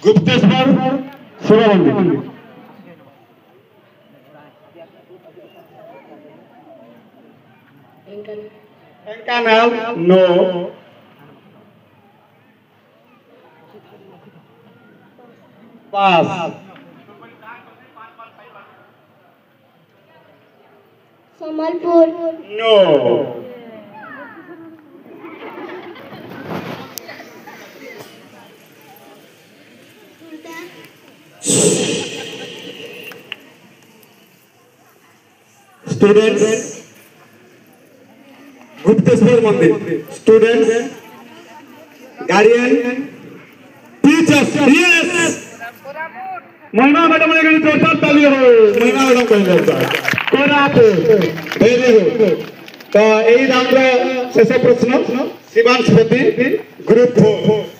गुप्तेश्वर शिव मंदिर। ढेंकानाल नो। पास। Sambalpur no. Students Gupteshwar मंदिर। Students guardian teachers yes महिमा मैडम ने जोरदार ताली हो। महिमा मैडम कहले कोरापुट वेरी गुड। तो एई राउंड रो शेष प्रश्न शिवांश पति ग्रुप 4।